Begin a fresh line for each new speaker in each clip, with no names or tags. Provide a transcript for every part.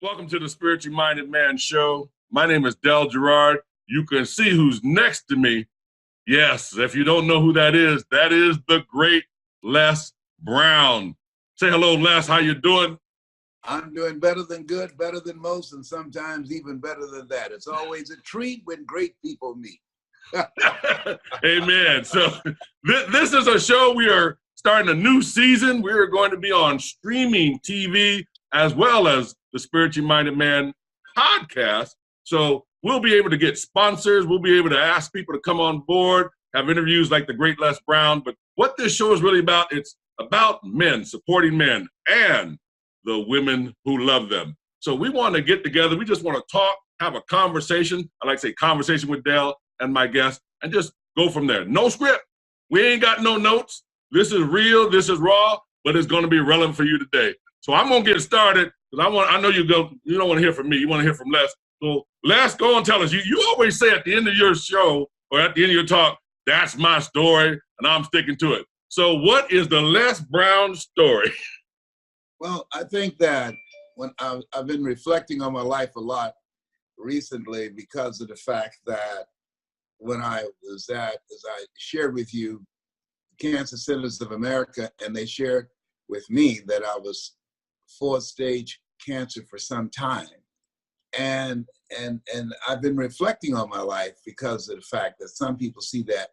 Welcome to the Spiritually Minded Man Show. My name is Gerard. You can see who's next to me. Yes, if you don't know who that is the great Les Brown. Say hello, Les. How you doing?
I'm doing better than good, better than most, and sometimes even better than that. It's always a treat when great people meet.
Amen. So this is a show. We are starting a new season. We are going to be on streaming TV as well as the Spiritually Minded Man podcast. So we'll be able to get sponsors. We'll be able to ask people to come on board, have interviews like the great Les Brown. But what this show is really about, it's about men, supporting men, and the women who love them. So we want to get together. We just want to talk, have a conversation. I like to say conversation with Dell and my guest, and just go from there. No script. We ain't got no notes. This is real. This is raw, but it's going to be relevant for you today. So I'm going to get started because I know you don't want to hear from me. You want to hear from Les. So Les, go and tell us. You always say at the end of your show or at the end of your talk, that's my story, and I'm sticking to it. So what is the Les Brown story?
Well, I think that when I've been reflecting on my life a lot recently because of the fact that when I was as I shared with you, Cancer Centers of America, and they shared with me that I was 4th stage cancer for some time. And I've been reflecting on my life because of the fact that some people see that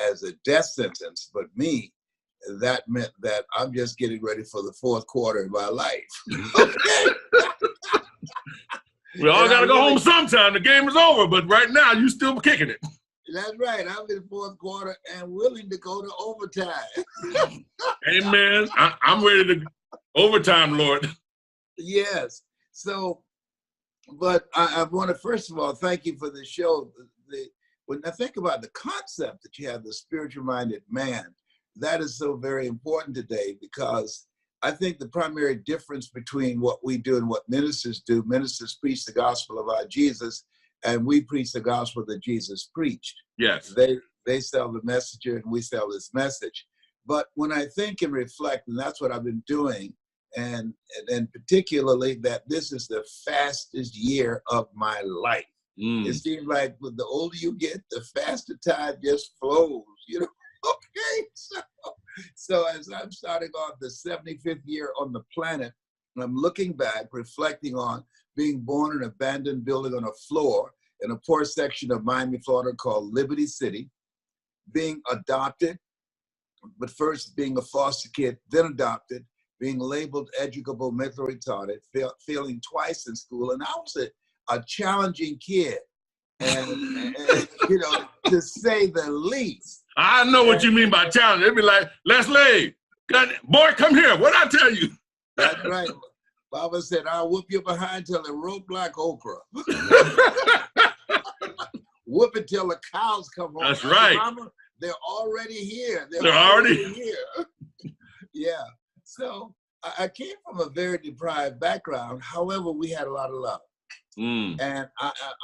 as a death sentence, but me, that meant that I'm just getting ready for the 4th quarter of my life. Okay.
We all got to go home sometime. The game is over, but right now you still kicking it.
That's right. I'm in the 4th quarter and willing to go to overtime.
Amen. I'm ready to overtime, Lord.
Yes. So, but I want to first of all thank you for the show. When I think about the concept that you have, the spiritual minded man, that is so very important today because I think the primary difference between what we do and what ministers do, ministers preach the gospel of our Jesus, and we preach the gospel that Jesus preached.
Yes.
They sell the messenger and we sell this message. But when I think and reflect, and that's what I've been doing, and particularly that this is the fastest year of my life. It seems like the older you get, the faster time just flows, you know. Okay, so as I'm starting off the 75th year on the planet, I'm looking back, reflecting on being born in an abandoned building on a floor in a poor section of Miami, Florida called Liberty City, being adopted, but first being a foster kid, then adopted, being labeled educable, mentally retarded, failing twice in school, and I was a challenging kid, and you know, to say the least.
I know what you mean by challenge. It'd be like, Leslie, boy, come here. What'd I tell you?
That's right. Baba said, I'll whoop you behind till it rope like okra. Whoop it till the cows come home.
That's right.
Mama, they're already here.
They're already
here. Yeah. So I came from a very deprived background. However, we had a lot of love. And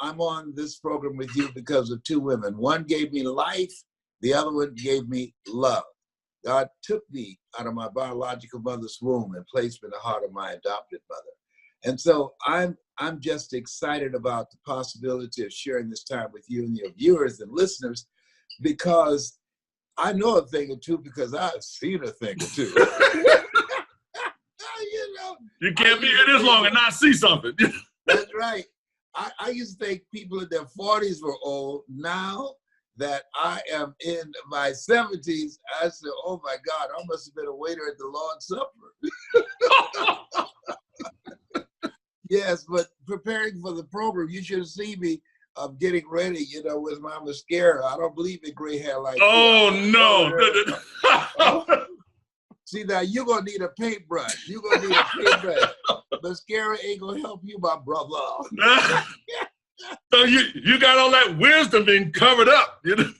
I'm on this program with you because of 2 women. One gave me life. The other one gave me love. God took me out of my biological mother's womb and placed me in the heart of my adopted mother. And so I'm just excited about the possibility of sharing this time with you and your viewers and listeners because I know a thing or two because I've seen a thing or two. You know,
you can't be here this long and not see something.
That's right. I used to think people in their 40s were old. Now that I am in my 70s, I said, oh my God, I must have been a waiter at the Lord's Supper. Yes, but preparing for the program, you should see me getting ready, you know, with my mascara. I don't believe in gray hair like
that.
Oh, no. See, now you're going to need a paintbrush. You're going to need a paintbrush. Mascara ain't going to help you, my brother.
So you got all that wisdom being covered up. You know?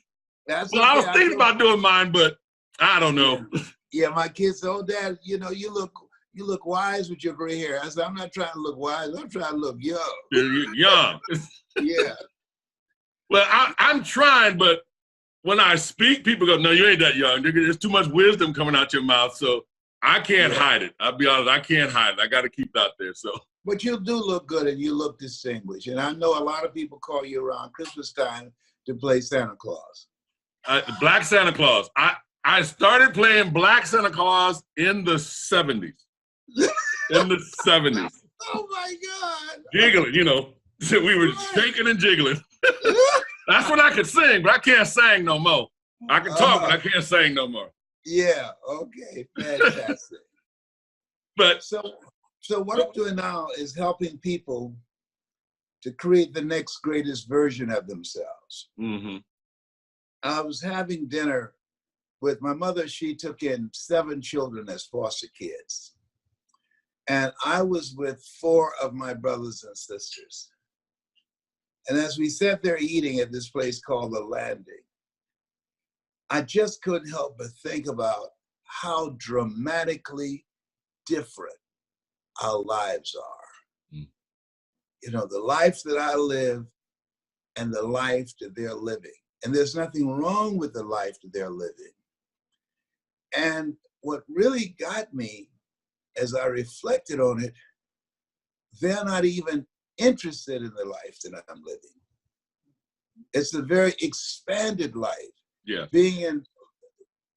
That's
well, I was thinking about doing mine, but I don't know.
Yeah, my kids said, oh, Dad, you know, you look wise with your gray hair. I said, I'm not trying to look wise. I'm trying to look young.
You're young.
Yeah.
Well, I'm trying, but when I speak, people go, no, you ain't that young. There's too much wisdom coming out your mouth. So I can't hide it. I'll be honest, I can't hide it. I got to keep it out there. So
But you do look good and you look distinguished. And I know a lot of people call you around Christmas time to play Santa Claus.
Black Santa Claus. I started playing Black Santa Claus in the 70s. In the 70s.
Oh my God.
Jiggling, you know. We were shaking and jiggling. That's when I could sing, but I can't sing no more. I can talk, but I can't sing no more.
Yeah, okay, fantastic.
But
so what I'm doing now is helping people to create the next greatest version of themselves.
Mm-hmm.
I was having dinner with my mother. She took in 7 children as foster kids. And I was with 4 of my brothers and sisters. And as we sat there eating at this place called The Landing, I just couldn't help but think about how dramatically different our lives are. Mm. You know, the life that I live and the life that they're living. And there's nothing wrong with the life that they're living. And what really got me, as I reflected on it, they're not even interested in the life that I'm living. It's a very expanded life.
Yeah.
Being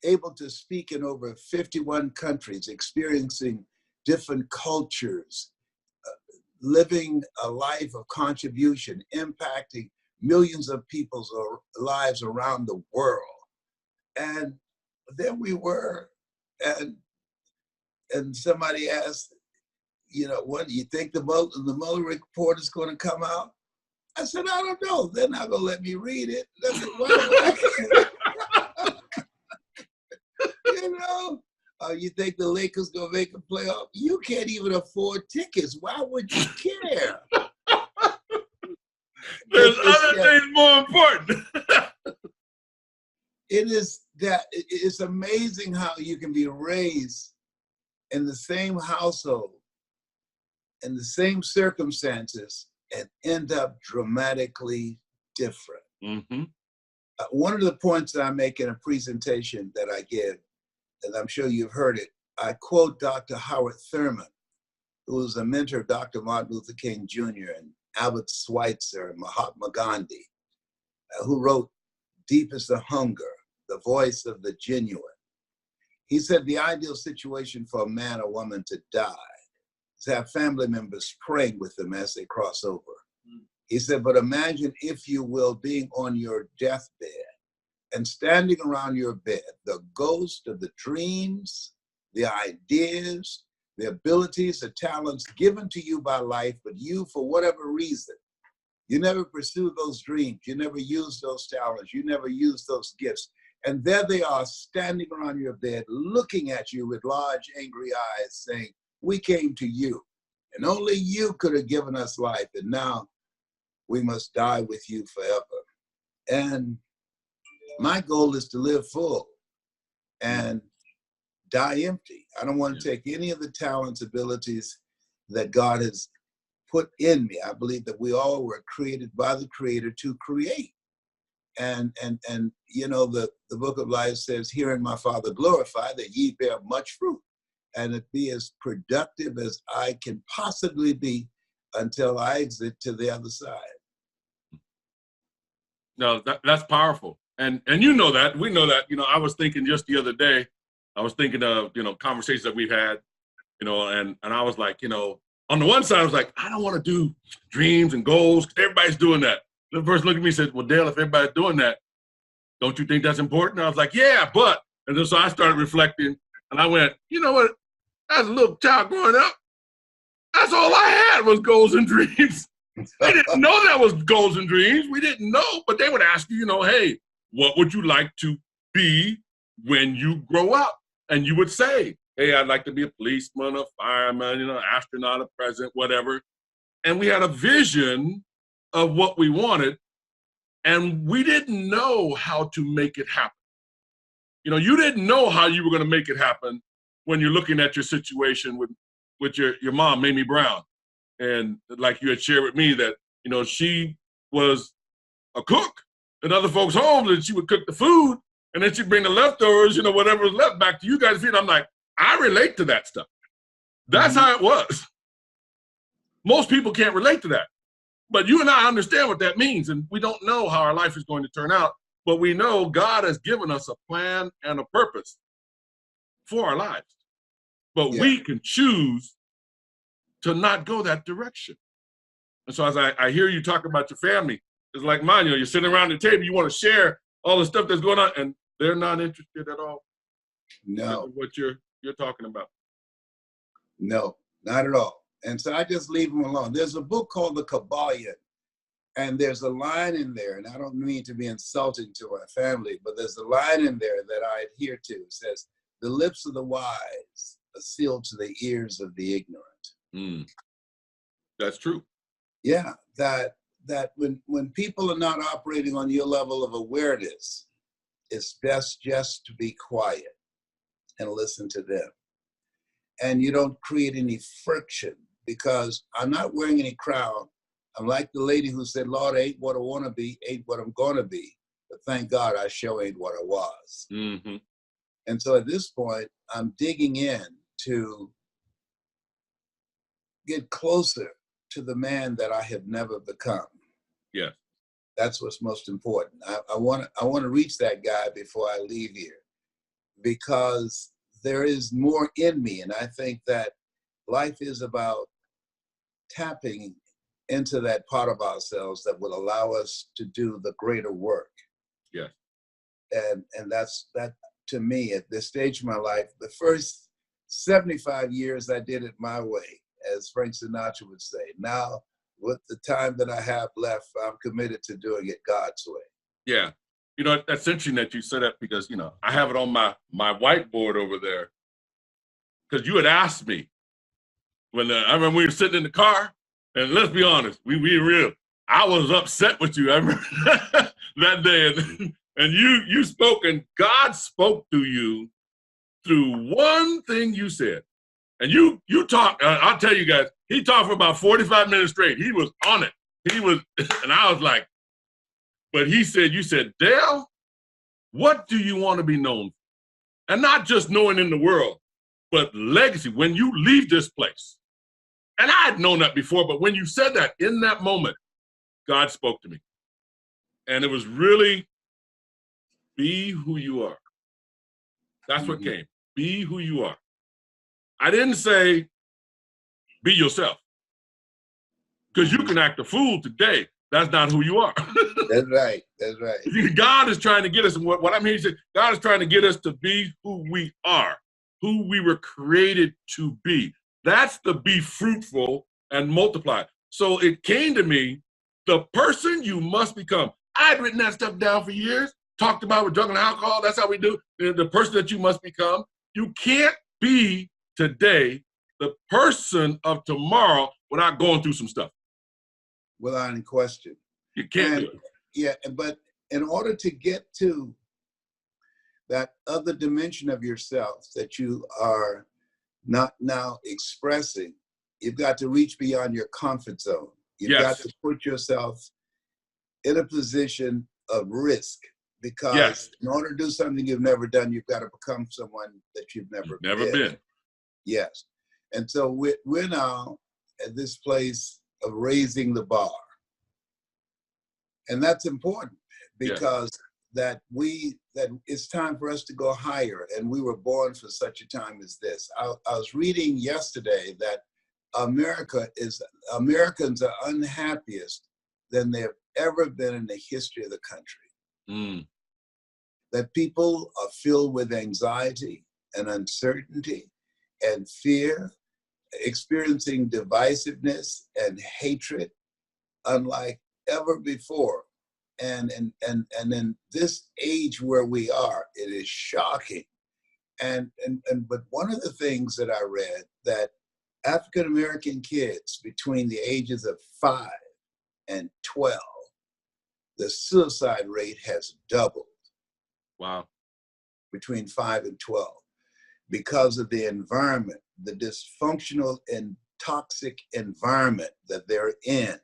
able to speak in over 51 countries, experiencing different cultures, living a life of contribution, impacting millions of people's lives around the world. And there we were, and somebody asked, you know, what do you think the Mueller report is going to come out? I said, I don't know. They're not going to let me read it. You know, you think the Lakers going to make a playoff? You can't even afford tickets. Why would you care?
There's other things more important.
It's amazing how you can be raised in the same household, in the same circumstances, and end up dramatically different.
Mm-hmm.
One of the points that I make in a presentation that I give, and I'm sure you've heard it, I quote Dr. Howard Thurman, who was a mentor of Dr. Martin Luther King Jr. and Albert Schweitzer and Mahatma Gandhi, who wrote Deep is the Hunger, the Voice of the Genuine. He said the ideal situation for a man or woman to die is to have family members praying with them as they cross over. He said, but imagine, if you will, being on your deathbed and standing around your bed, the ghost of the dreams, the ideas, the abilities, the talents given to you by life, but you, for whatever reason, you never pursued those dreams, you never used those talents, you never used those gifts. And there they are standing around your bed, looking at you with large, angry eyes, saying, we came to you, and only you could have given us life, and now we must die with you forever. And my goal is to live full and die empty. I don't want to take any of the talents, abilities that God has put in me. I believe that we all were created by the Creator to create. And you know, the book of life says, herein my Father glorify, that ye bear much fruit, and it be as productive as I can possibly be until I exit to the other side.
No, that's powerful. And you know that, we know that. You know, I was thinking just the other day, I was thinking of, you know, conversations that we've had, you know, and I was like, you know, on the one side, I was like, I don't want to do dreams and goals. Everybody's doing that. The person looked at me and said, well, Dale, if everybody's doing that, don't you think that's important? I was like, yeah, but. And then so I started reflecting, and I went, you know what? As a little child growing up, that's all I had was goals and dreams. I didn't know that was goals and dreams. We didn't know, but they would ask you, you know, hey, what would you like to be when you grow up? And you would say, hey, I'd like to be a policeman, a fireman, you know, astronaut, a president, whatever. And we had a vision of what we wanted, and we didn't know how to make it happen. You know, you didn't know how you were going to make it happen when you're looking at your situation with your mom, Mamie Brown. And like you had shared with me that, you know, she was a cook in other folks' homes, and she would cook the food, and then she'd bring the leftovers, you know, whatever was left back to you guys to feed. I'm like, I relate to that stuff. That's how it was. Most people can't relate to that. But you and I understand what that means, and we don't know how our life is going to turn out, but we know God has given us a plan and a purpose for our lives. But we can choose to not go that direction. And so as I hear you talk about your family, it's like mine, you're sitting around the table, you want to share all the stuff that's going on, and they're not interested at all.
No.
What you're talking about.
No, not at all. And so I just leave them alone. There's a book called The Kabbalion, and there's a line in there, and I don't mean to be insulting to my family, but there's a line in there that I adhere to. It says, "The lips of the wise are sealed to the ears of the ignorant."
That's true.
Yeah, that when people are not operating on your level of awareness, it's best just to be quiet and listen to them. And you don't create any friction, because I'm not wearing any crown. I'm like the lady who said, "Lord, I ain't what I want to be, ain't what I'm going to be. But thank God I sure ain't what I was."
Mm-hmm.
And so at this point, I'm digging in to get closer to the man that I have never become.
Yeah.
That's what's most important. I want to reach that guy before I leave here, because there is more in me. And I think that life is about tapping into that part of ourselves that will allow us to do the greater work.
Yeah.
And that's that, to me, at this stage of my life. The first 75 years I did it my way, as Frank Sinatra would say. Now, with the time that I have left, I'm committed to doing it God's way.
Yeah. You know, that's interesting that you said that, because, you know, I have it on my whiteboard over there, because you had asked me when I remember we were sitting in the car, and let's be honest, we real. I was upset with you. I remember that day, and you spoke, and God spoke to you through one thing you said. And you talked, I'll tell you guys, he talked for about 45 minutes straight. He was on it. He was, and I was like, but you said, "Dale, what do you want to be known for?" And not just knowing in the world, but legacy, when you leave this place. And I had known that before, but when you said that, in that moment, God spoke to me. And it was really, be who you are. That's what came. Be who you are. I didn't say, be yourself. Because you can act a fool today. That's not who you are.
That's right. That's right.
God is trying to get us, and what I'm hearing you say, God is trying to get us to be who we are, who we were created to be. That's the be fruitful and multiply. So it came to me, the person you must become. I had written that stuff down for years, talked about with drug and alcohol. That's how we do. The person that you must become. You can't be today the person of tomorrow without going through some stuff.
Without any question.
You can't do it.
Yeah, but in order to get to that other dimension of yourself that you are not now expressing, you've got to reach beyond your comfort zone. You've got to put yourself in a position of risk, because in order to do something you've never done, you've got to become someone that you've never been. Yes. And so we're now at this place of raising the bar. And that's important, because that it's time for us to go higher, and we were born for such a time as this. I was reading yesterday that Americans are unhappiest than they've ever been in the history of the country. That people are filled with anxiety and uncertainty and fear, experiencing divisiveness and hatred unlike ever before. And in this age where we are, it is shocking. But one of the things that I read, that African American kids between the ages of 5 and 12, the suicide rate has doubled.
Wow.
Between 5 and 12, because of the environment, the dysfunctional and toxic environment that they're in,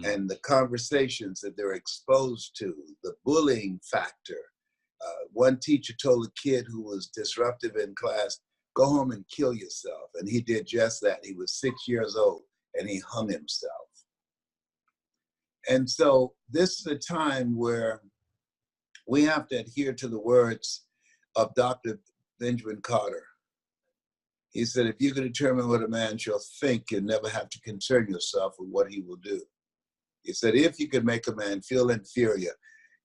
and the conversations that they're exposed to, the bullying factor. One teacher told a kid who was disruptive in class, "Go home and kill yourself." And he did just that. He was 6 years old, and he hung himself. And so this is a time where we have to adhere to the words of Dr. Benjamin Carter. He said, if you can determine what a man shall think, you never have to concern yourself with what he will do. He said, if you can make a man feel inferior,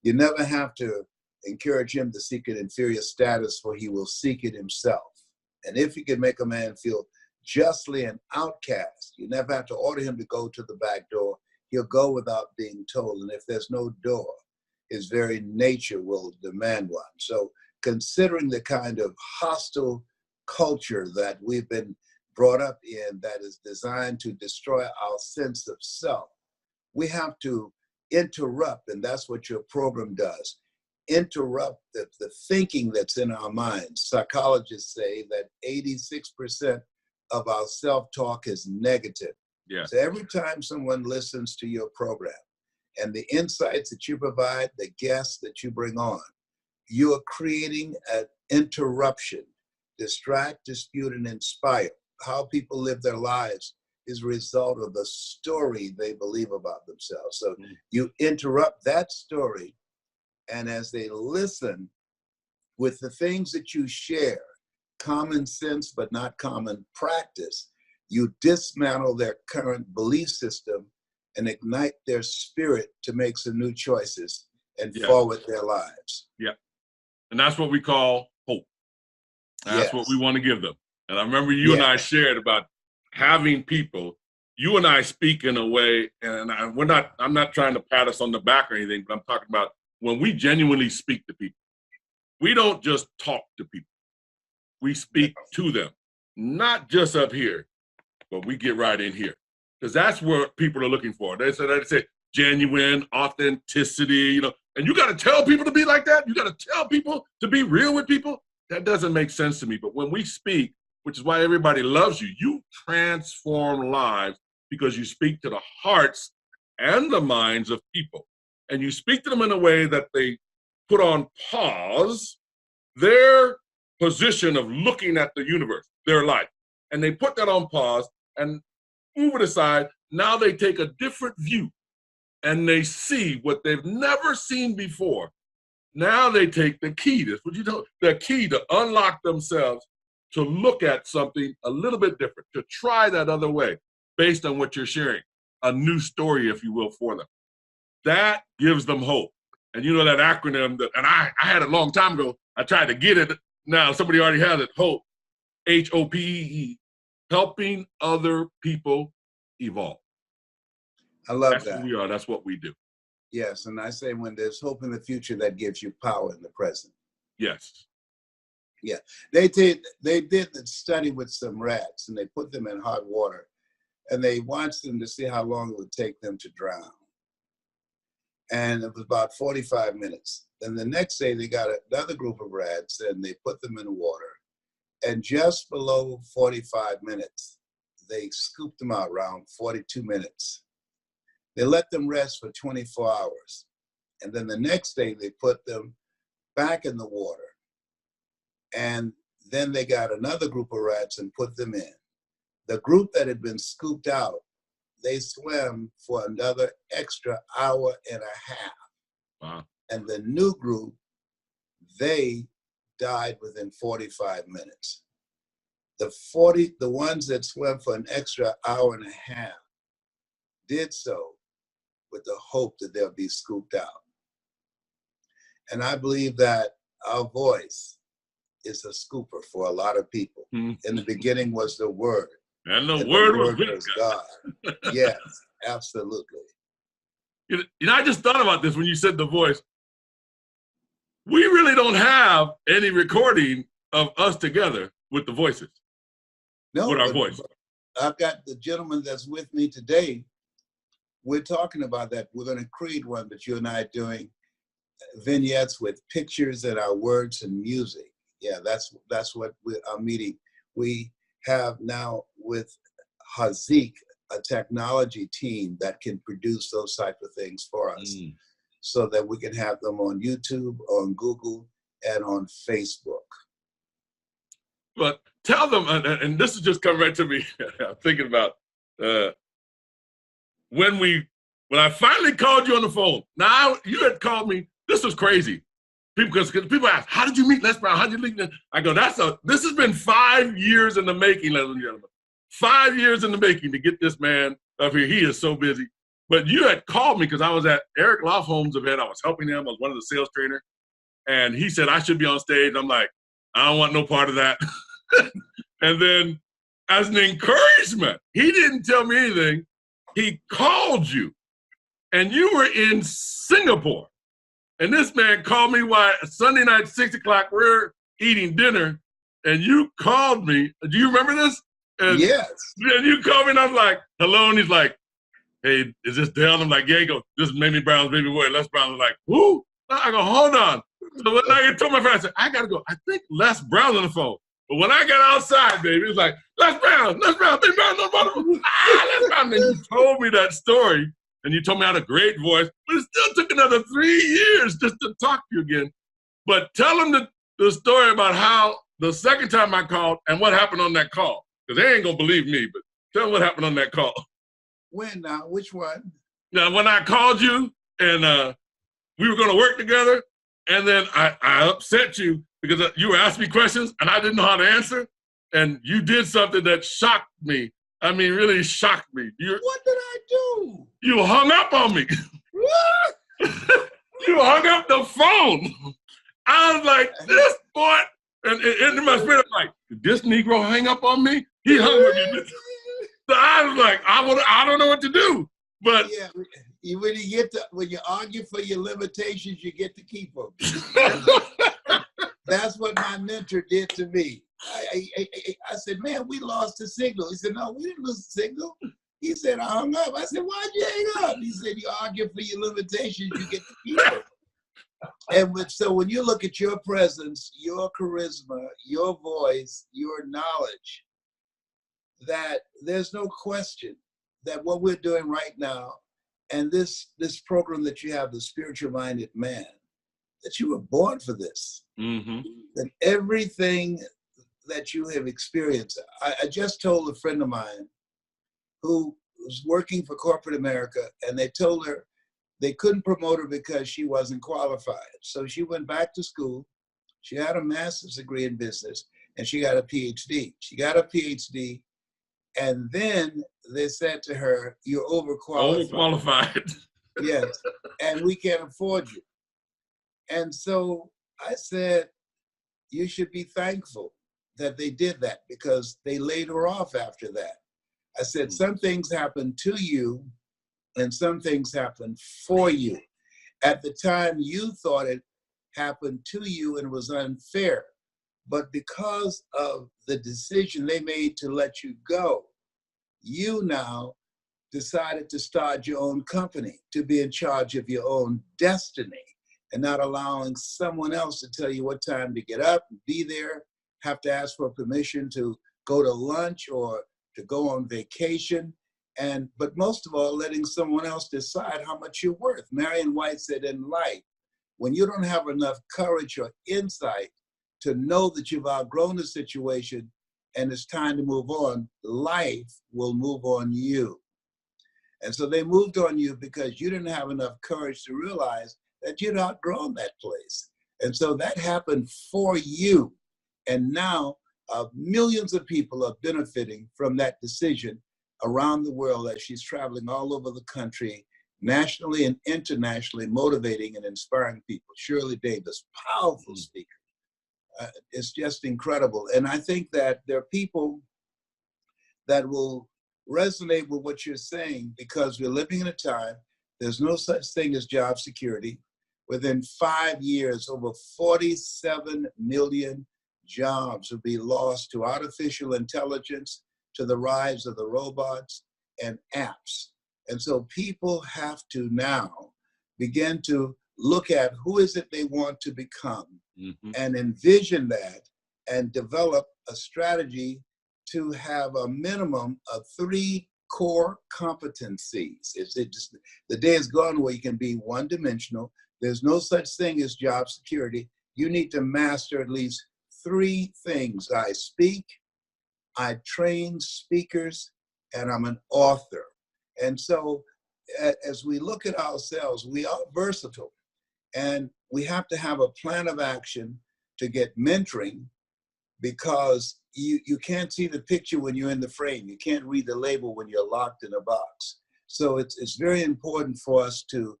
you never have to encourage him to seek an inferior status, for he will seek it himself. And if you can make a man feel justly an outcast, you never have to order him to go to the back door. He'll go without being told. And if there's no door, his very nature will demand one. So considering the kind of hostile culture that we've been brought up in that is designed to destroy our sense of self, we have to interrupt, and that's what your program does. Interrupt the thinking that's in our minds. Psychologists say that 86% of our self-talk is negative.
Yeah.
So every time someone listens to your program and the insights that you provide, the guests that you bring on, you are creating an interruption. Distract, dispute, and inspire. How people live their lives is a result of the story they believe about themselves. So you interrupt that story, and as they listen with the things that you share, common sense but not common practice, you dismantle their current belief system and ignite their spirit to make some new choices and forward their lives.
Yeah. And that's what we call hope. That's what we want to give them. And I remember you and I shared about having people, you and I speak in a way, and I'm not trying to pat us on the back or anything, but I'm talking about when we genuinely speak to people. We don't just talk to people. We speak to them, not just up here, but we get right in here. Because that's what people are looking for. They say genuine, authenticity, and you got to tell people to be like that. You got to tell people to be real with people. That doesn't make sense to me. But when we speak, which is why everybody loves you, you transform lives because you speak to the hearts and the minds of people. And you speak to them in a way that they put on pause their position of looking at the universe, their life. And they put that on pause and move it aside. Now they take a different view and they see what they've never seen before. Now they take the key, the key to unlock themselves to look at something a little bit different, to try that other way based on what you're sharing, a new story, if you will, for them. That gives them hope. And you know that acronym, and I had it a long time ago. I tried to get it. Now somebody already has it, HOPE, HOPE, helping other people evolve.
I love
That's
that.
who we are. That's what we do.
Yes, and I say when there's hope in the future, that gives you power in the present.
Yes.
Yeah, they did the study with some rats, and they put them in hot water, and they watched them to see how long it would take them to drown. And it was about 45 minutes. Then the next day, they got another group of rats, and they put them in the water. And just below 45 minutes, they scooped them out around 42 minutes. They let them rest for 24 hours. And then the next day, they put them back in the water. And then they got another group of rats and put them in. The group that had been scooped out, they swam for another extra hour and a half.
Wow.
And the new group, they died within 45 minutes. The ones that swam for an extra hour and a half did so with the hope that they'll be scooped out. And I believe that our voice is a scooper for a lot of people. In the beginning was the Word.
And the Word was with
God. Yes, absolutely.
I just thought about this when you said the voice. We really don't have any recording of us together with the voices.
No,
with our voice.
I've got the gentleman that's with me today. We're talking about that. We're going to create one, but you and I are doing vignettes with pictures and our words and music. Yeah, that's what our meeting. We have now with Hazik a technology team that can produce those type of things for us, so that we can have them on YouTube, on Google, and on Facebook.
But tell them, and this is just coming right to me. I'm thinking about when I finally called you on the phone, now you had called me, this was crazy. Because people ask, how did you meet Les Brown? How did you meet? I go, this has been 5 years in the making, ladies and gentlemen. 5 years in the making to get this man up here. He is so busy. But you had called me because I was at Eric Lofholm's event. I was helping him. I was one of the sales trainers. And he said, I should be on stage. I'm like, I don't want no part of that. And then as an encouragement, he didn't tell me anything. He called you. And you were in Singapore. And this man called me while Sunday night, 6 o'clock, we're eating dinner, and you called me. Do you remember this? And,
yes.
And you called me, and I'm like, hello, and he's like, hey, is this Dale? I'm like, yeah. He goes, this is Mamie Brown's baby boy. Les Brown was like, who? I go, hold on. So when I told my friend, I said, I got to go. I think Les Brown's on the phone. But when I got outside, baby, it was like, Les Brown, baby Brown, Les Brown. And you told me that story. And you told me I had a great voice, but it still took another 3 years just to talk to you again. But tell them the story about how the second time I called and what happened on that call. Because they ain't going to believe me, but tell them what happened on that call.
When now? Which one?
Now, when I called you and we were going to work together, and then I upset you because you were asking me questions and I didn't know how to answer, and you did something that shocked me. I mean, really shocked me.
What did I do?
You hung up on me.
What?
You hung up the phone. I was like, this boy, and in my spirit, I'm like, did this Negro hang up on me? He hung with me. So I was like, I don't know what to do. But
yeah, when you argue for your limitations, you get to keep them. That's what my mentor did to me. I said, man, we lost the signal. He said, no, we didn't lose the signal. He said, I hung up. I said, why'd you hang up? He said, you argue for your limitations, you get to keep them. And so when you look at your presence, your charisma, your voice, your knowledge, that there's no question that what we're doing right now, and this program that you have, the Spiritual Minded Man, that you were born for this.
Mm-hmm.
That everything that you have experienced. I just told a friend of mine who was working for corporate America, and they told her they couldn't promote her because she wasn't qualified. So she went back to school. She had a master's degree in business, and she got a PhD. She got a PhD, and then they said to her, you're overqualified.
Overqualified.
Yes, and we can't afford you. And so I said, you should be thankful that they did that, because they laid her off after that. I said, some things happen to you and some things happen for you. At the time, you thought it happened to you and was unfair. But because of the decision they made to let you go, you now decided to start your own company, to be in charge of your own destiny, and not allowing someone else to tell you what time to get up, be there, have to ask for permission to go to lunch or to go on vacation. But most of all, letting someone else decide how much you're worth. Marion White said, in life, when you don't have enough courage or insight to know that you've outgrown the situation and it's time to move on, life will move on you. And so they moved on you because you didn't have enough courage to realize that you'd outgrown that place. And so that happened for you. And now millions of people are benefiting from that decision around the world as she's traveling all over the country, nationally and internationally, motivating and inspiring people. Shirley Davis, powerful speaker. It's just incredible. And I think that there are people that will resonate with what you're saying, because we're living in a time, there's no such thing as job security. Within 5 years, over 47 million jobs will be lost to artificial intelligence, to the rise of the robots and apps. And so people have to now begin to look at who is it they want to become, and envision that and develop a strategy to have a minimum of 3 core competencies. The day is gone where you can be one-dimensional. There's no such thing as job security. You need to master at least 3 things. I speak, I train speakers, and I'm an author. And so as we look at ourselves, we are versatile, and we have to have a plan of action to get mentoring, because you can't see the picture when you're in the frame. You can't read the label when you're locked in a box. So it's very important for us to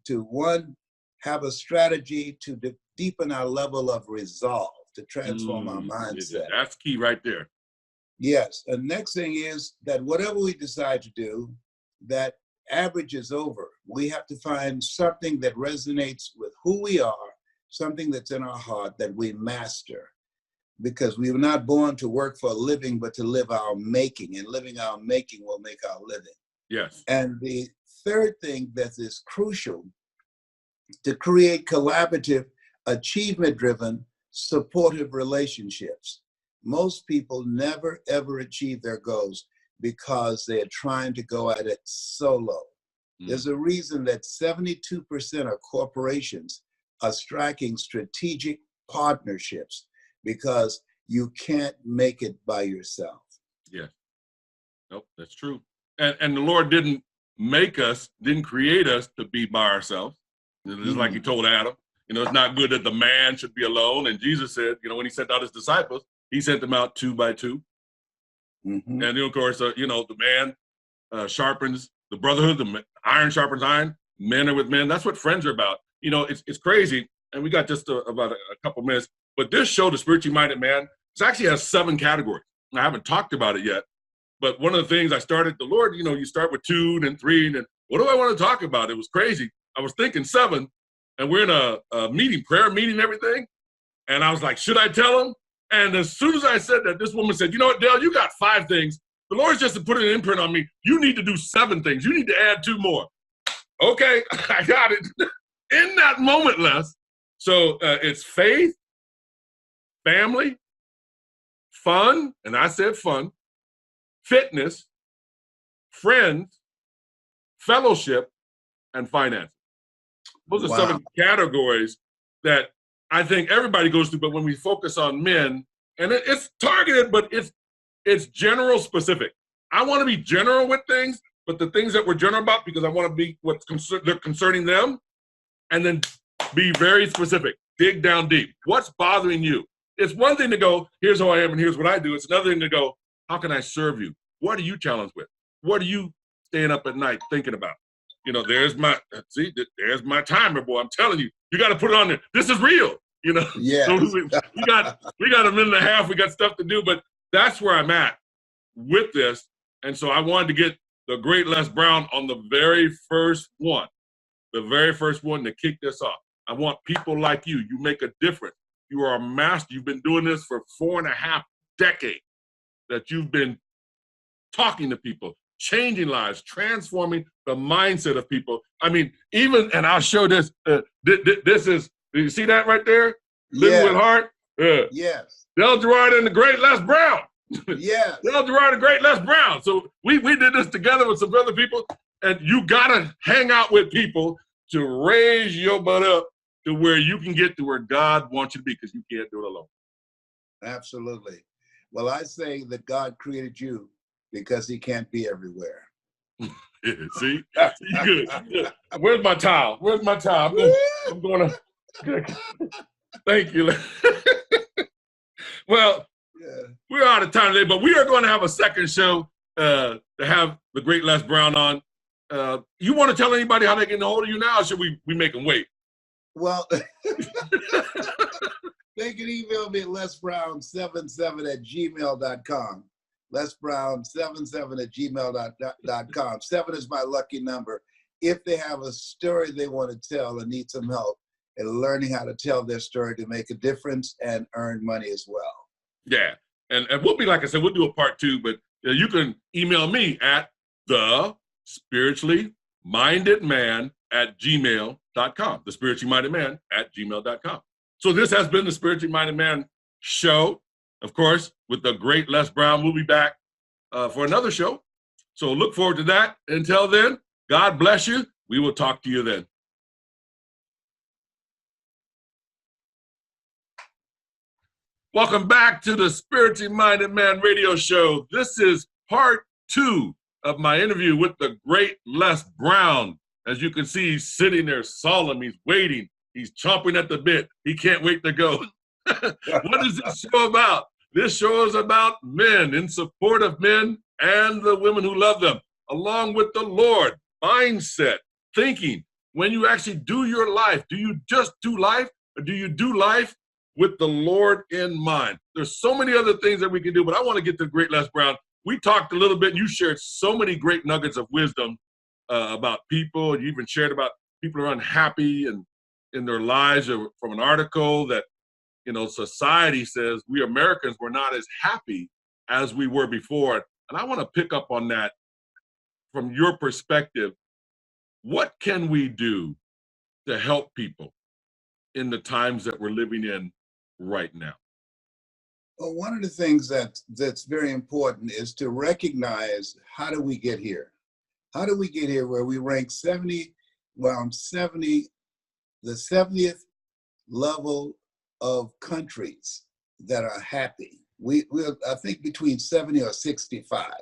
one, have a strategy to deepen our level of resolve, to transform our mindset.
That's key right there.
Yes. The next thing is that whatever we decide to do, that average is over. We have to find something that resonates with who we are, something that's in our heart that we master. Because we were not born to work for a living, but to live our making, and living our making will make our living.
Yes.
And the third thing that is crucial, to create collaborative, achievement-driven, supportive relationships. Most people never, ever achieve their goals because they're trying to go at it solo. There's a reason that 72% of corporations are striking strategic partnerships, because you can't make it by yourself.
Yeah. Nope, that's true. And the Lord didn't create us to be by ourselves. Just like he told Adam, it's not good that the man should be alone. And Jesus said, when he sent out his disciples, he sent them out 2 by 2. And then, of course, the man sharpens the brotherhood, the iron sharpens iron, men are with men. That's what friends are about. It's crazy. And we got just about a couple minutes. But this show, The Spiritually Minded Man, it actually has 7 categories. I haven't talked about it yet. But one of the things I started, the Lord, you start with 2, then 3, and then what do I want to talk about? It was crazy. I was thinking 7, and we're in a meeting, prayer meeting, everything. And I was like, should I tell him? And as soon as I said that, this woman said, you know what, Dale, you got 5 things. The Lord's just put an imprint on me. You need to do 7 things. You need to add 2 more. Okay, I got it. In that moment, Les. So it's faith, family, fun, and I said fun, fitness, friends, fellowship, and finance. Those are 7 categories that I think everybody goes through, but when we focus on men, and it's targeted, but it's general specific. I want to be general with things, but the things that we're general about, because I want to be what's concerning them, and then be very specific, dig down deep. What's bothering you? It's one thing to go, here's who I am and here's what I do. It's another thing to go, how can I serve you? What are you challenged with? What are you staying up at night thinking about? There's my timer, boy. I'm telling you, you got to put it on there. This is real,
Yes.
So we got a minute and a half. We got stuff to do, but that's where I'm at with this. And so I wanted to get the great Les Brown on the very first one to kick this off. I want people like you. You make a difference. You are a master. You've been doing this for 4.5 decades, that you've been talking to people, changing lives, transforming the mindset of people. I mean, and I'll show this. This is, do you see that right there? Living with Heart.
Yes.
Del Gerard and the great Les Brown.
Yes.
Del Gerard and the great Les Brown. So we did this together with some other people, and you got to hang out with people to raise your butt up to where you can get to where God wants you to be, because you can't do it alone.
Absolutely. Well, I say that God created you because he can't be everywhere.
See? Good. Where's my towel? I'm going to. Thank you. Well, we're out of time today, but we are going to have a second show to have the great Les Brown on. You want to tell anybody how they get a hold of you now, or should we make them wait?
Well, they can email me at lesbrown77@gmail.com. lesbrown77@gmail.com. 7 is my lucky number. If they have a story they want to tell and need some help in learning how to tell their story to make a difference and earn money as well.
Yeah. And we'll be, like I said, we'll do a part 2, but you can email me at thespirituallymindedman@gmail.com. thespirituallymindedman@gmail.com. So this has been the Spiritually Minded Man show. Of course, with the great Les Brown. We'll be back for another show. So look forward to that. Until then, God bless you. We will talk to you then. Welcome back to the Spiritually Minded Man radio show. This is part 2 of my interview with the great Les Brown. As you can see, he's sitting there solemn. He's waiting. He's chomping at the bit. He can't wait to go. What is this show about? This show is about men, in support of men and the women who love them, along with the Lord, mindset, thinking. When you actually do your life, do you just do life, or do you do life with the Lord in mind? There's so many other things that we can do, but I want to get to great Les Brown. We talked a little bit, and you shared so many great nuggets of wisdom about people, and you even shared about people who are unhappy and in their lives, or from an article that, you know, society says we Americans were not as happy as we were before. And I want to pick up on that from your perspective. What can we do to help people in the times that we're living in right now?
Well, one of the things that's very important is to recognize, how do we get here? How do we get here where we rank 70, the 70th level of countries that are happy? We're I think between 70 or 65.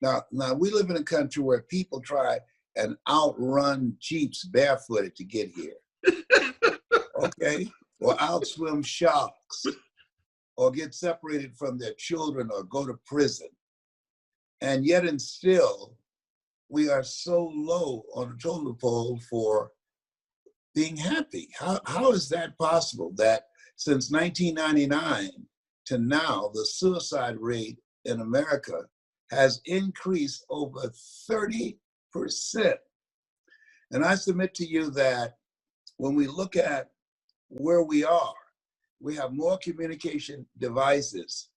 Now we live in a country where people try and outrun Jeeps barefooted to get here. Okay? Or outswim sharks, or get separated from their children, or go to prison. And yet and still, we are so low on the totem pole for being happy. How is that possible, that since 1999 to now, the suicide rate in America has increased over 30%? And I submit to you that when we look at where we are, we have more communication devices,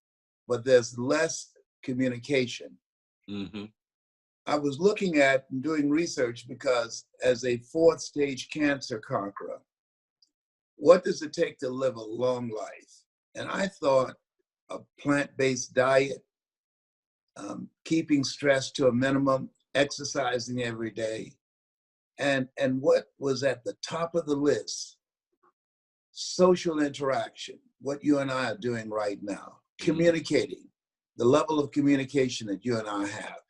but there's less communication.
Mm-hmm.
I was looking at and doing research because, as a 4th stage cancer conqueror, what does it take to live a long life? And I thought a plant-based diet, keeping stress to a minimum, exercising every day, and what was at the top of the list: social interaction, what you and I are doing right now, communicating, the level of communication that you and I have.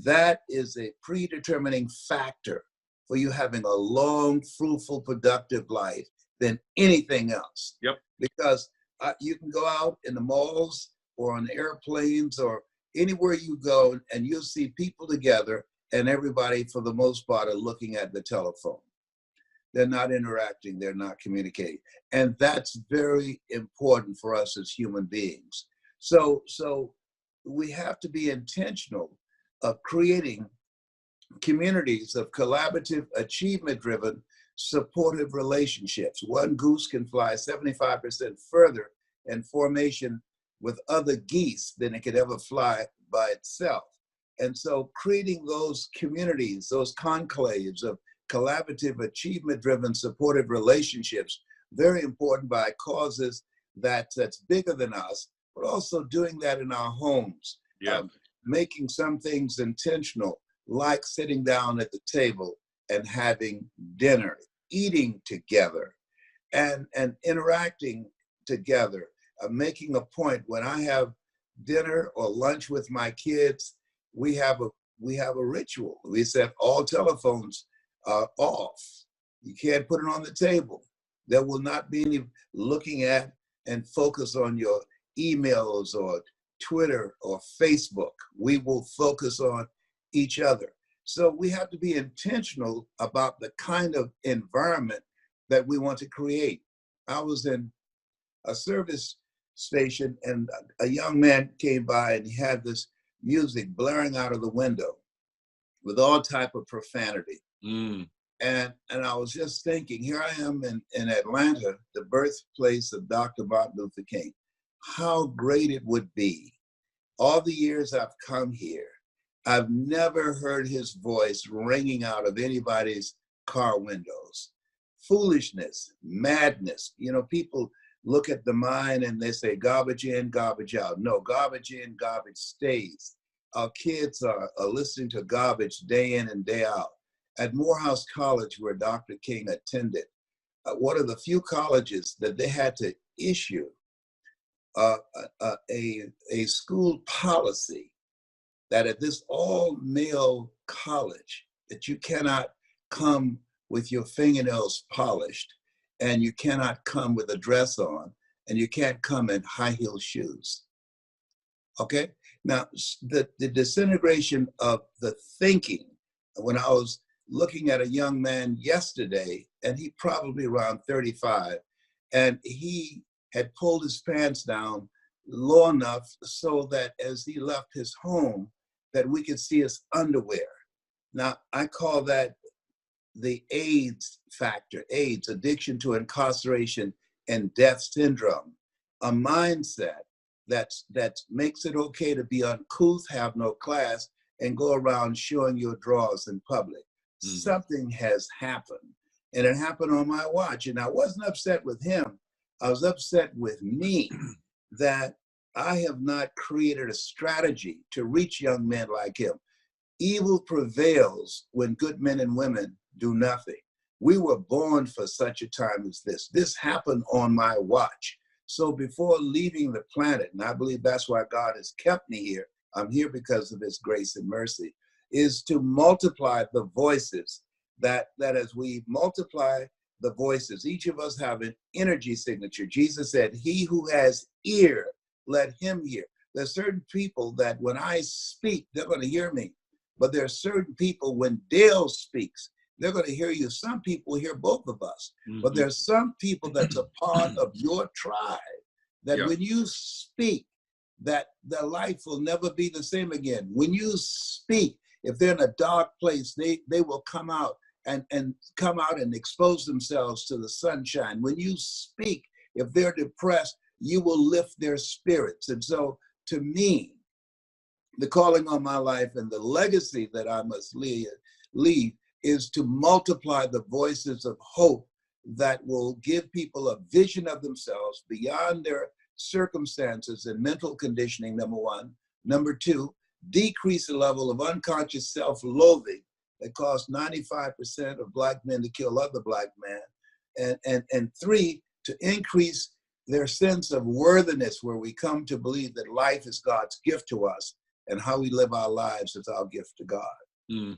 That is a predetermining factor for you having a long, fruitful, productive life than anything else.
Yep.
Because you can go out in the malls or on airplanes or anywhere you go, and you'll see people together, and everybody, for the most part, are looking at the telephone. They're not interacting, they're not communicating. And that's very important for us as human beings. So we have to be intentional of creating communities of collaborative, achievement-driven, supportive relationships. One goose can fly 75% further in formation with other geese than it could ever fly by itself. And so creating those communities, those conclaves of collaborative, achievement-driven, supportive relationships, very important by causes that's bigger than us, but also doing that in our homes.
Yeah.
Making some things intentional, like sitting down at the table and having dinner, eating together, and interacting together. Making a point, when I have dinner or lunch with my kids, we have a ritual. We said all telephones are off. You can't put it on the table. There will not be any looking at and focus on your emails or Twitter or Facebook. We will focus on each other. So we have to be intentional about the kind of environment that we want to create. I was in a service station, and a young man came by, and he had this music blaring out of the window with all type of profanity. And I was just thinking, here I am in Atlanta, the birthplace of Dr. Martin Luther King. How great it would be. All the years I've come here, I've never heard his voice ringing out of anybody's car windows. Foolishness, madness. You know, people look at the mind and they say garbage in, garbage out. No, garbage in, garbage stays. Our kids are listening to garbage day in and day out. At Morehouse College, where Dr. King attended, one of the few colleges that they had to issue a school policy that at this all-male college, that you cannot come with your fingernails polished, and you cannot come with a dress on, and you can't come in high-heel shoes. Okay? Now, the disintegration of the thinking, when I was looking at a young man yesterday, and he probably around 35, and he had pulled his pants down low enough so that as he left his home, that we could see his underwear. Now, I call that the AIDS factor, AIDS, addiction to incarceration and death syndrome, a mindset that makes it okay to be uncouth, have no class, and go around showing your drawers in public. Mm-hmm. Something has happened, and it happened on my watch. And I wasn't upset with him. I was upset with me that I have not created a strategy to reach young men like him. Evil prevails when good men and women do nothing. We were born for such a time as this. This happened on my watch. So before leaving the planet, and I believe that's why God has kept me here, I'm here because of his grace and mercy, is to multiply the voices, that as we multiply the voices, each of us have an energy signature. Jesus said, he who has ear, let him hear. There's certain people that when I speak, they're going to hear me. But there are certain people, when Dale speaks, they're going to hear you. Some people hear both of us. Mm-hmm. But there's some people that's a part of your tribe that when you speak, that their life will never be the same again. When you speak, if they're in a dark place, they will come out and come out and expose themselves to the sunshine. When you speak, if they're depressed, you will lift their spirits. And so to me, the calling on my life and the legacy that I must leave is to multiply the voices of hope that will give people a vision of themselves beyond their circumstances and mental conditioning, number one. Number two, decrease the level of unconscious self-loathing that caused 95% of Black men to kill other Black men. And three, to increase their sense of worthiness, where we come to believe that life is God's gift to us and how we live our lives is our gift to God.
Mm.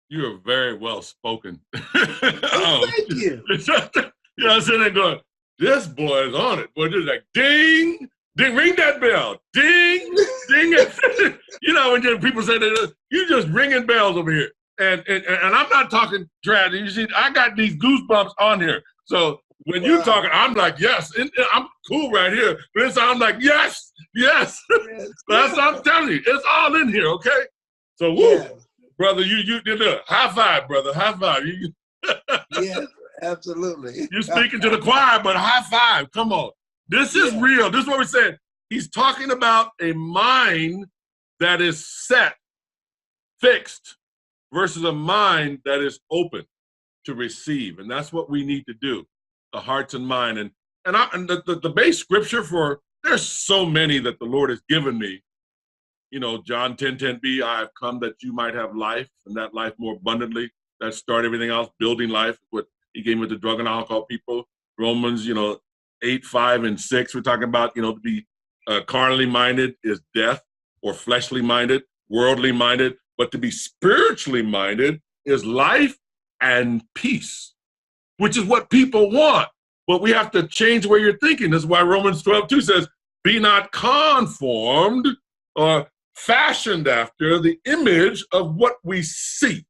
You are very well spoken.
Thank you.
You know, I'm sitting there going, this boy is on it. Boy, just like ding, ding, ring that bell, ding, ding. You know, when people say that, you just ringing bells over here. And I'm not talking trash. You see, I got these goosebumps on here. So when you're talking, I'm like, yes, and I'm cool right here. But inside, I'm like, yes, yes. That's what I'm telling you. It's all in here, okay? So, woo. Yeah. Brother, you did a high five, brother. High five.
Yes, absolutely.
You're speaking to the choir, but high five. Come on. This is real. This is what we're saying. He's talking about a mind that is set, fixed, versus a mind that is open to receive. And that's what we need to do, the hearts and mind. And the base scripture for, there's so many that the Lord has given me. You know, John 10:10b, I have come that you might have life, and that life more abundantly. That start everything else, building life, what he gave me with the drug and alcohol people. Romans, 8, 5, and 6, we're talking about, to be carnally minded is death, or fleshly minded, worldly minded. But to be spiritually minded is life and peace, which is what people want. But we have to change the way you're thinking. That's why Romans 12:2 says, be not conformed or fashioned after the image of what we see.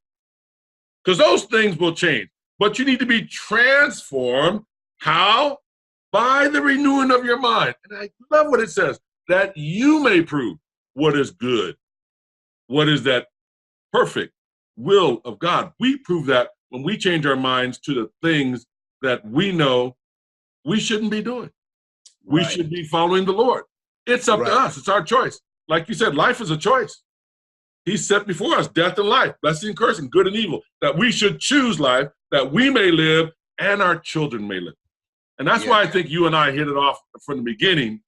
Because those things will change. But you need to be transformed. How? By the renewing of your mind. And I love what it says, that you may prove what is good. What is that perfect will of God? We prove that when we change our minds to the things that we know we shouldn't be doing. We should be following the Lord. It's up to us. It's our choice. Like you said, life is a choice. He set before us death and life, blessing and cursing, good and evil, that we should choose life, that we may live and our children may live. And that's why I think you and I hit it off from the beginning,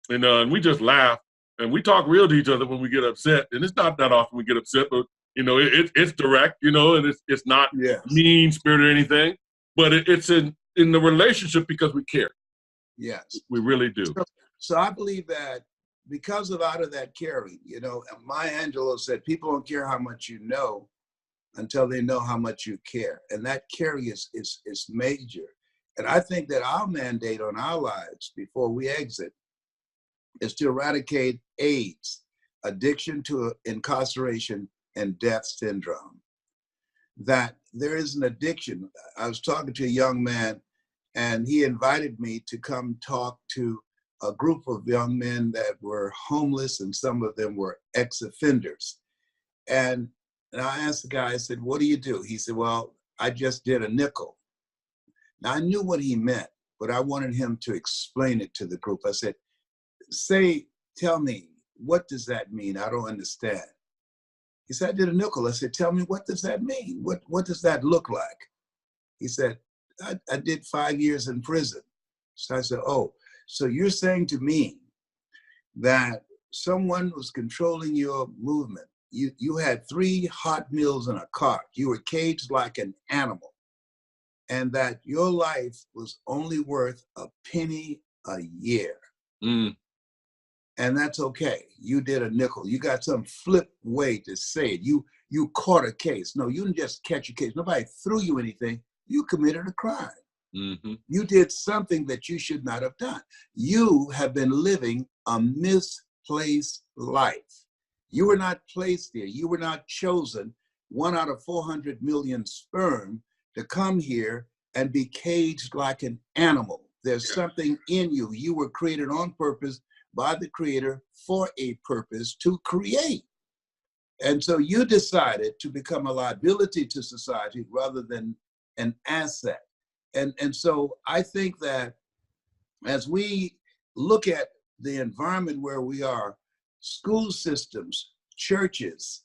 and we just laugh and we talk real to each other when we get upset. And it's not that often we get upset, but it's direct, and it's not mean spirit or anything, but it's in the relationship because we care.
Yes,
we really do.
So I believe that because of out of that caring, you know, Maya Angelou said, people don't care how much you know until they know how much you care. And that caring is major. And I think that our mandate on our lives before we exit is to eradicate AIDS, addiction to incarceration, and death syndrome. That there is an addiction. I was talking to a young man, and he invited me to come talk to a group of young men that were homeless, and some of them were ex-offenders. And I asked the guy, I said, what do you do? He said, well, I just did a nickel. Now, I knew what he meant, but I wanted him to explain it to the group. I said, tell me, what does that mean? I don't understand. He said, I did a nickel. I said, tell me, what does that mean? What does that look like? He said, I did 5 years in prison. So I said, oh, so you're saying to me that someone was controlling your movement. You had 3 hot meals in a cart. You were caged like an animal. And that your life was only worth a penny a year.
Mm.
And that's okay. You did a nickel. You got some flip way to say it. You caught a case. No, you didn't just catch a case. Nobody threw you anything. You committed a crime.
Mm-hmm.
You did something that you should not have done. You have been living a misplaced life. You were not placed there. You were not chosen, 1 out of 400 million sperm, to come here and be caged like an animal. There's something in you. You were created on purpose by the Creator for a purpose to create. And so you decided to become a liability to society rather than an asset. And so I think that as we look at the environment where we are, school systems, churches,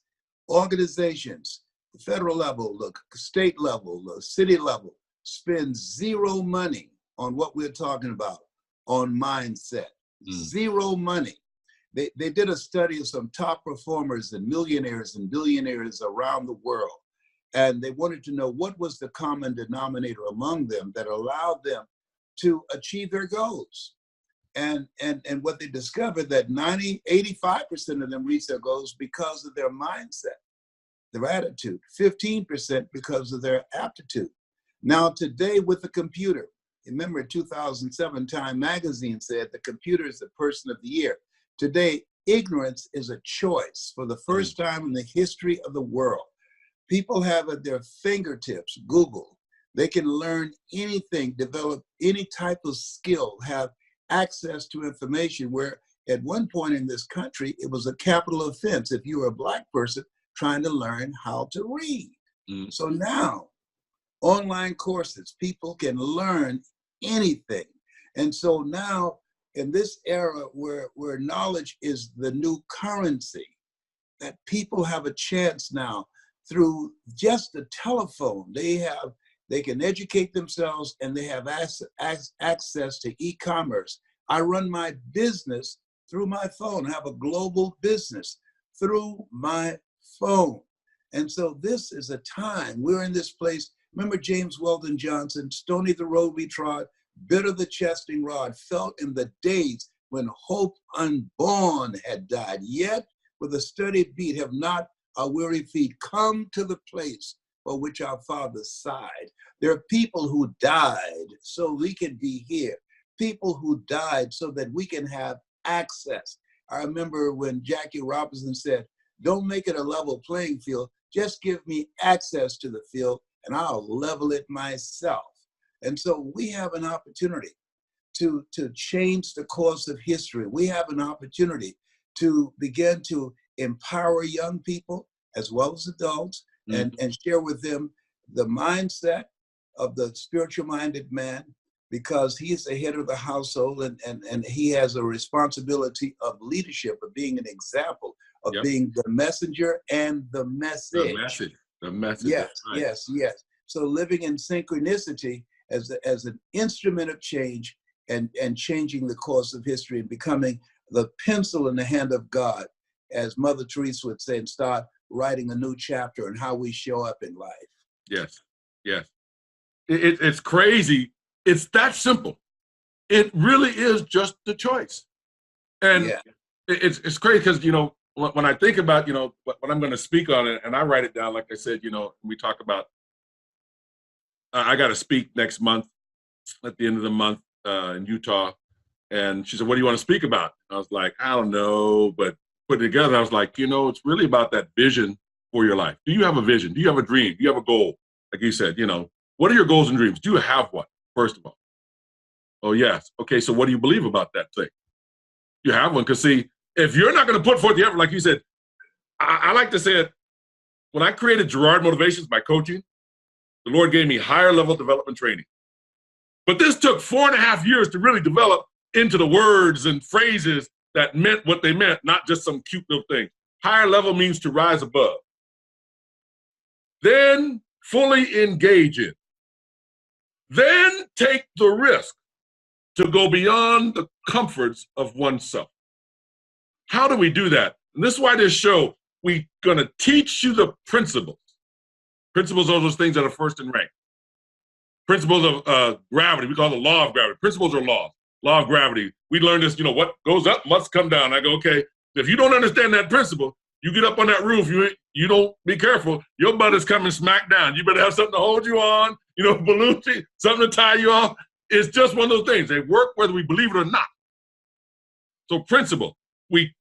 organizations, the federal level, the state level, the city level, spend zero money on what we're talking about, on mindset. Zero money. They did a study of some top performers and millionaires and billionaires around the world. And they wanted to know what was the common denominator among them that allowed them to achieve their goals. And what they discovered that 85% of them reached their goals because of their mindset, their attitude, 15% because of their aptitude. Now today with the computer, remember 2007 Time magazine said the computer is the person of the year. Today, ignorance is a choice for the first time in the history of the world. People have at their fingertips Google. They can learn anything, develop any type of skill, have access to information, where at one point in this country, it was a capital offense if you were a Black person trying to learn how to read. So now, online courses, people can learn anything. And so now, in this era where knowledge is the new currency, that people have a chance now through just the telephone. They can educate themselves, and they have access to e-commerce. I run my business through my phone. I have a global business through my phone. And so this is a time, we're in this place. Remember James Weldon Johnson, stony the road we trod, bitter the chastening rod, felt in the days when hope unborn had died. Yet with a steady beat have not our weary feet come to the place for which our fathers sighed. There are people who died so we can be here. People who died so that we can have access. I remember when Jackie Robinson said, don't make it a level playing field, just give me access to the field and I'll level it myself. And so we have an opportunity to change the course of history. We have an opportunity to begin to empower young people as well as adults, and share with them the mindset of the spiritual minded man, because he is the head of the household, and he has a responsibility of leadership, of being an example, of being the messenger and the message.
The message.
Yes,
right.
yes. So living in synchronicity as an instrument of change, and changing the course of history, and becoming the pencil in the hand of God, as Mother Teresa would say, and start writing a new chapter on how we show up in life.
Yes. It's crazy. It's that simple. It really is just the choice. And it's crazy because, you know, when I think about, you know, what I'm going to speak on it, and I write it down, like I said, you know, we talk about, I got to speak next month at the end of the month in Utah. And she said, what do you want to speak about? I was like, I don't know, but put it together, I was like, you know, it's really about that vision for your life. Do you have a vision? Do you have a dream? Do you have a goal? Like you said, you know, what are your goals and dreams? Do you have one, first of all? Oh, yes. Okay, so what do you believe about that thing? You have one. Because, see, if you're not going to put forth the effort, like you said, I like to say it, when I created Gerard Motivations, my coaching, the Lord gave me higher level development training. But this took 4.5 years to really develop into the words and phrases that meant what they meant, not just some cute little thing. Higher level means to rise above. Then fully engage in. Then take the risk to go beyond the comforts of oneself. How do we do that? And this is why this show, we're going to teach you the principles. Principles are those things that are first in rank. Principles of gravity, we call it the law of gravity. Principles are laws. Law of gravity. We learned this, you know, what goes up must come down. I go, okay, if you don't understand that principle, you get up on that roof, you don't be careful, your butt is coming smack down. You better have something to hold you on, you know, balloon, something to tie you off. It's just one of those things. They work whether we believe it or not. So principle, we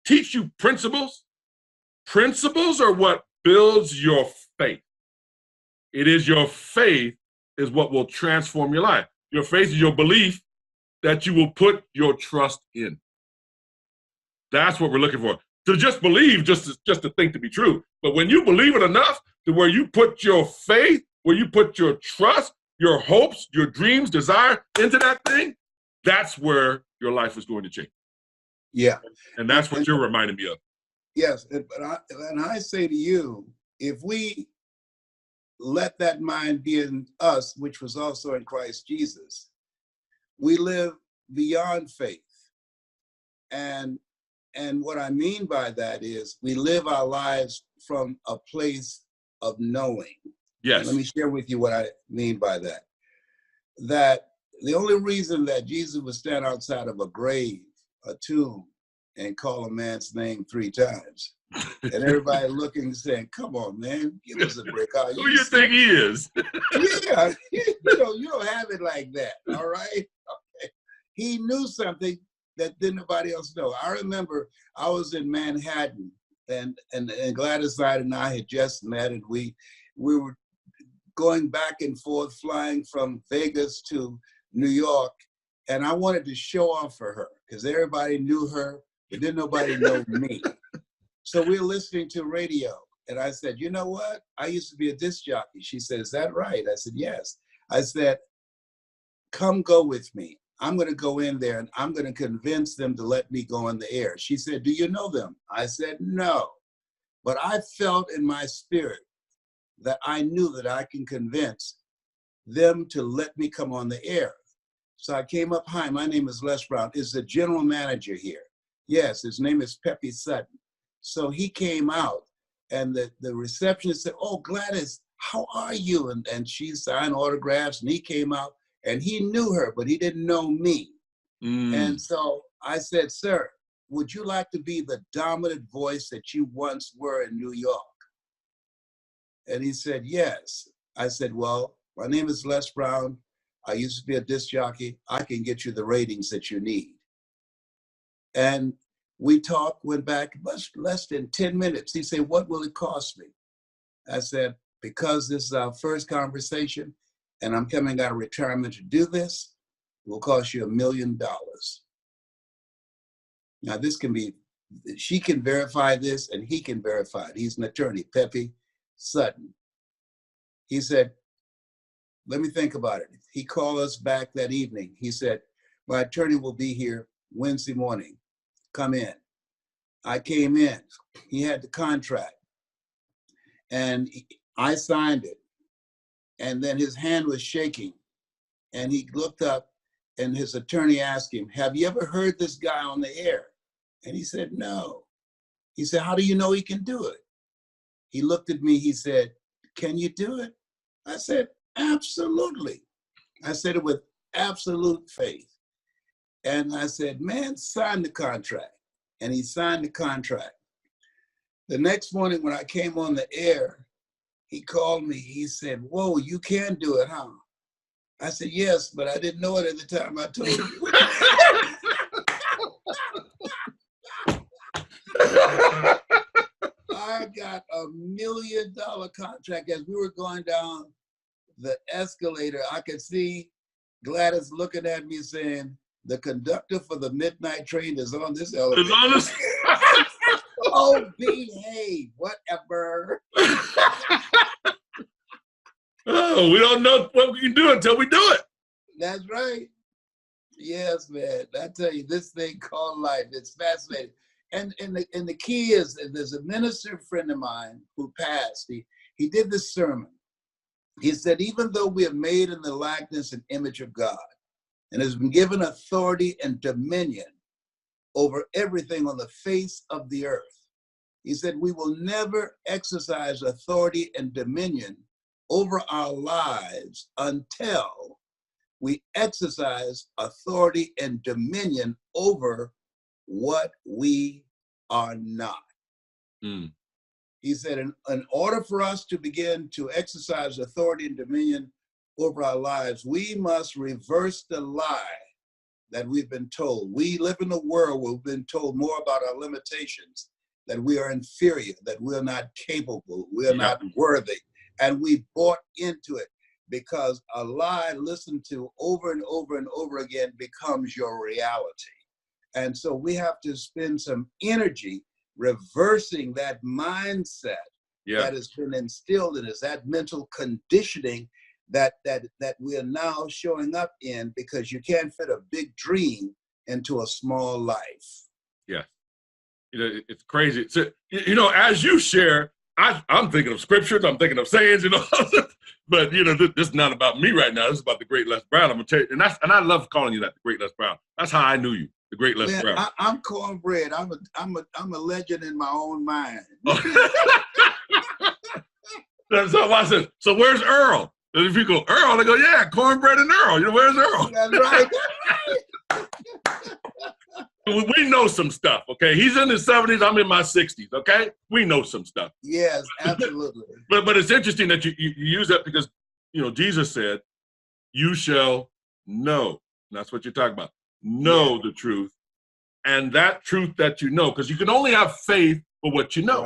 teach you principles. Principles are what builds your faith. It is your faith is what will transform your life. Your faith is your belief that you will put your trust in. That's what we're looking for. To just believe, just to think to be true. But when you believe it enough to where you put your faith, where you put your trust, your hopes, your dreams, desire into that thing, that's where your life is going to change.
Yeah.
And that's what you're reminding me of.
Yes. And I say to you, if we let that mind be in us, which was also in Christ Jesus, we live beyond faith. And what I mean by that is we live our lives from a place of knowing.
Yes.
And let me share with you what I mean by that. That the only reason that Jesus would stand outside of a grave, a tomb, and call a man's name 3 times, and everybody looking and saying, come on, man, give us a break.
Who you think he is?
Yeah, you don't have it like that, all right? Okay. He knew something that didn't nobody else know. I remember I was in Manhattan, and Gladys Knight and I had just met, and we were going back and forth, flying from Vegas to New York, and I wanted to show off for her because everybody knew her, but didn't nobody know me. So we were listening to radio, and I said, you know what? I used to be a disc jockey. She said, is that right? I said, yes. I said, come go with me. I'm going to go in there, and I'm going to convince them to let me go on the air. She said, do you know them? I said, no. But I felt in my spirit that I knew that I can convince them to let me come on the air. So I came up, hi, my name is Les Brown. Is the general manager here? Yes, his name is Pepe Sutton. So he came out, and the receptionist said, oh, Gladys, how are you? And she signed autographs, and he came out, and he knew her, but he didn't know me. And so I said, sir, would you like to be the dominant voice that you once were in New York? And he said, yes. I said, well, my name is Les Brown. I used to be a disc jockey. I can get you the ratings that you need. And we talked, went back much less than 10 minutes. He said, what will it cost me? I said, because this is our first conversation and I'm coming out of retirement to do this, it will cost you $1 million. Now this can be, she can verify this and he can verify it. He's an attorney, Pepe Sutton. He said, let me think about it. He called us back that evening. He said, my attorney will be here Wednesday morning. Come in. I came in. He had the contract. And I signed it. And then his hand was shaking. And he looked up and his attorney asked him, have you ever heard this guy on the air? And he said, no. He said, how do you know he can do it? He looked at me, he said, can you do it? I said, absolutely. I said it with absolute faith. And I said, man, sign the contract. and he signed the contract. The next morning when I came on the air, he called me. He said, "Whoa, you can do it, huh?" I said, "Yes, but I didn't know it at the time I told you." I got $1 million contract. As we were going down the escalator, I could see Gladys looking at me saying, "The conductor for the midnight train is on this elevator." Oh, behave, whatever.
Oh, we don't know what we can do until we do it.
That's right. Yes, man. I tell you, this thing called life, it's fascinating. And the key is, there's a minister friend of mine who passed. He did this sermon. He said, even though we are made in the likeness and image of God, and has been given authority and dominion over everything on the face of the earth, he said, we will never exercise authority and dominion over our lives until we exercise authority and dominion over what we are not.
Mm.
He said, in order for us to begin to exercise authority and dominion over our lives, we must reverse the lie that we've been told. We live in a world where we've been told more about our limitations, that we are inferior, that we're not capable, we're not worthy. And we bought into it because a lie listened to over and over and over again becomes your reality. And so we have to spend some energy reversing that mindset that has been instilled in us, that mental conditioning that we are now showing up in, because you can't fit a big dream into a small life.
Yeah. You know, it's crazy. So, you know, as you share, I'm thinking of scriptures, I'm thinking of sayings, you know, but you know, this is not about me right now. This is about the great Les Brown. I'm gonna tell you, and I love calling you that, the great Les Brown. That's how I knew you, the great Les Brown.
I'm cornbread. I'm a legend in my own mind.
So I said, so where's Earl? And if you go, Earl, they go, yeah, cornbread and Earl. You know, where's Earl?
That's right.
We know some stuff, okay? He's in his 70s, I'm in my 60s, okay? We know some stuff.
Yes, absolutely.
But it's interesting that you use that because, you know, Jesus said, you shall know. And that's what you're talking about. Know the truth. And that truth that you know, because you can only have faith for what you know.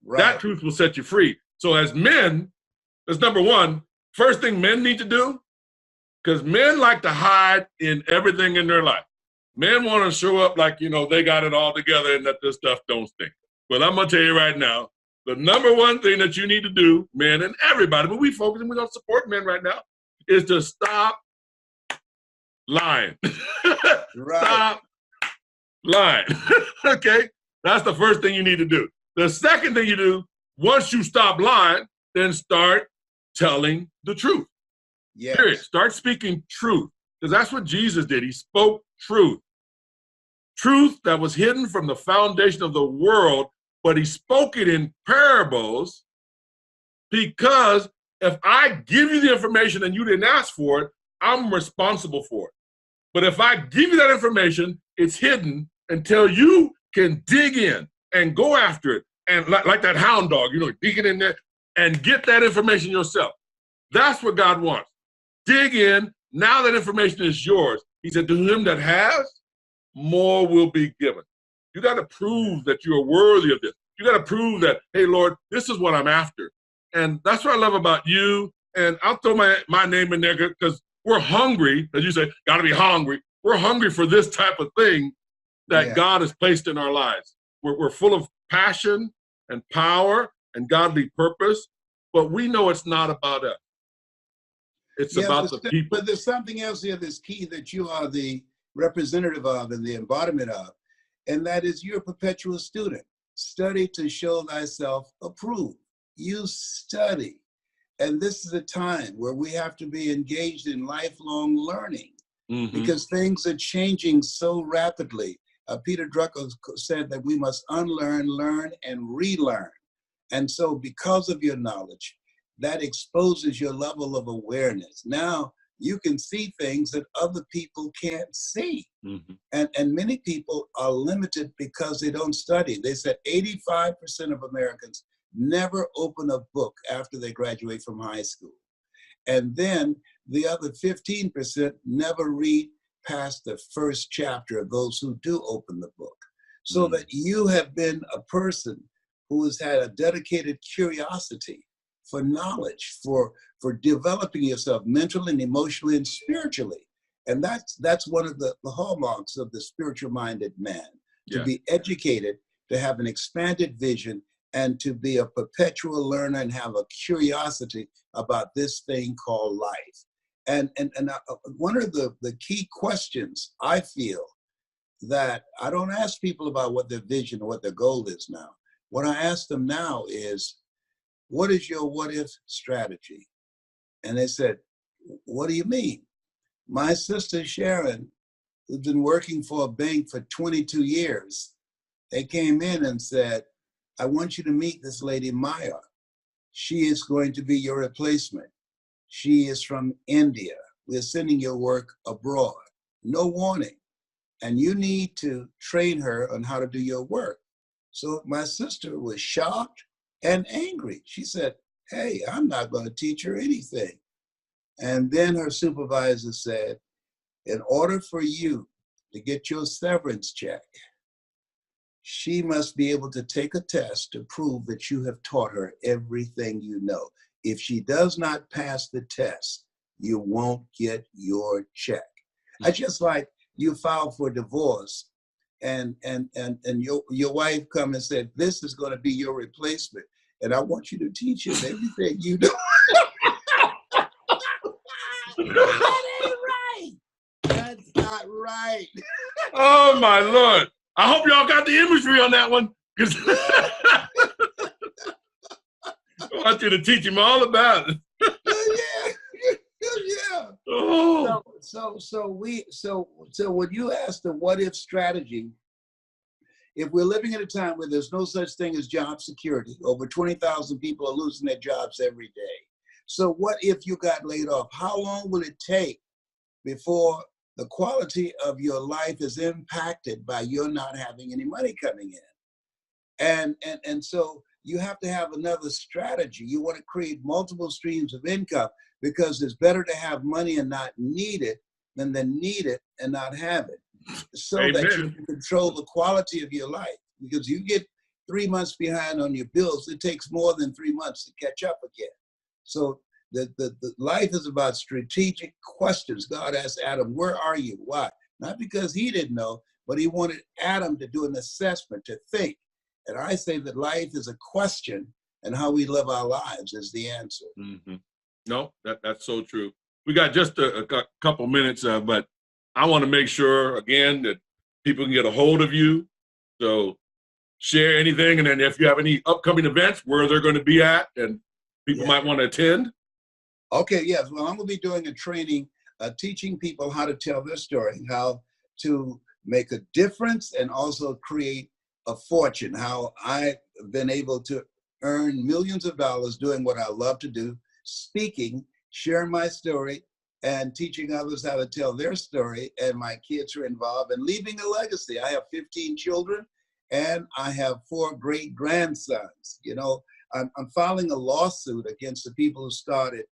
Right.
That truth will set you free. So as men, that's number one, first thing men need to do, because men like to hide in everything in their life. Men want to show up like, you know, they got it all together and that this stuff don't stink. But I'm going to tell you right now, the number one thing that you need to do, men and everybody, but we focus and we're going to support men right now, is to stop lying. Stop lying. Okay? That's the first thing you need to do. The second thing you do, once you stop lying, then start telling the truth.
Yes.
Period. Start speaking truth. Because that's what Jesus did. He spoke truth. Truth that was hidden from the foundation of the world, but he spoke it in parables, because if I give you the information and you didn't ask for it, I'm responsible for it. But if I give you that information, it's hidden until you can dig in and go after it. And like that hound dog, you know, digging in there and get that information yourself. That's what God wants. Dig in. Now that information is yours. He said, to him that has, more will be given. You got to prove that you are worthy of this. You got to prove that, hey, Lord, this is what I'm after. And that's what I love about you. And I'll throw my name in there because we're hungry, as you say, got to be hungry. We're hungry for this type of thing that God has placed in our lives. We're full of passion and power and godly purpose, but we know it's not about us. It's about the people.
But there's something else here that's key that you are the representative of and the embodiment of, and that is you're a perpetual student. Study to show thyself approved. You study. And this is a time where we have to be engaged in lifelong learning because things are changing so rapidly. Peter Drucker said that we must unlearn, learn, and relearn. And so because of your knowledge, that exposes your level of awareness. Now you can see things that other people can't see.
Mm-hmm.
And many people are limited because they don't study. They said 85% of Americans never open a book after they graduate from high school. And then the other 15% never read past the first chapter of those who do open the book. So that you have been a person who has had a dedicated curiosity for knowledge, for developing yourself mentally and emotionally and spiritually. And that's one of the hallmarks of the spiritual-minded man, to be educated, to have an expanded vision, and to be a perpetual learner and have a curiosity about this thing called life. And one of the key questions I feel that I don't ask people about what their vision or what their goal is now. What I ask them now is, what is your what if strategy? And they said, what do you mean? My sister Sharon, who's been working for a bank for 22 years, they came in and said, I want you to meet this lady, Maya. She is going to be your replacement. She is from India. We're sending your work abroad. No warning. And you need to train her on how to do your work. So my sister was shocked and angry. She said, hey, I'm not going to teach her anything. And then her supervisor said, in order for you to get your severance check, she must be able to take a test to prove that you have taught her everything you know. If she does not pass the test, you won't get your check. I just like you filed for divorce and your wife come and said, this is going to be your replacement. And I want you to teach him everything you know. That ain't right. That's not right.
Oh my Lord. I hope y'all got the imagery on that one, because I want you to teach him all about it.
Yeah.
Oh.
So when you ask the what if strategy, if we're living in a time where there's no such thing as job security, over 20,000 people are losing their jobs every day. So what if you got laid off? How long will it take before the quality of your life is impacted by your not having any money coming in? And so you have to have another strategy. You want to create multiple streams of income, because it's better to have money and not need it than to need it and not have it. So
Amen.
That you can control the quality of your life. Because you get 3 months behind on your bills, it takes more than 3 months to catch up again. So the life is about strategic questions. God asked Adam, where are you? Why? Not because he didn't know, but he wanted Adam to do an assessment, to think. And I say that life is a question, and how we live our lives is the answer.
Mm-hmm. No, that's so true. We got just a couple minutes, but I want to make sure, again, that people can get a hold of you. So share anything, and then if you have any upcoming events, where they're going to be at, and people might want to attend.
Okay, yes. Well, I'm going to be doing a training, teaching people how to tell their story, how to make a difference, and also create a fortune, how I've been able to earn millions of dollars doing what I love to do, speaking, sharing my story, and teaching others how to tell their story. And my kids are involved, and leaving a legacy. I have 15 children, and I have 4 great grandsons. You know, I'm filing a lawsuit against the people who started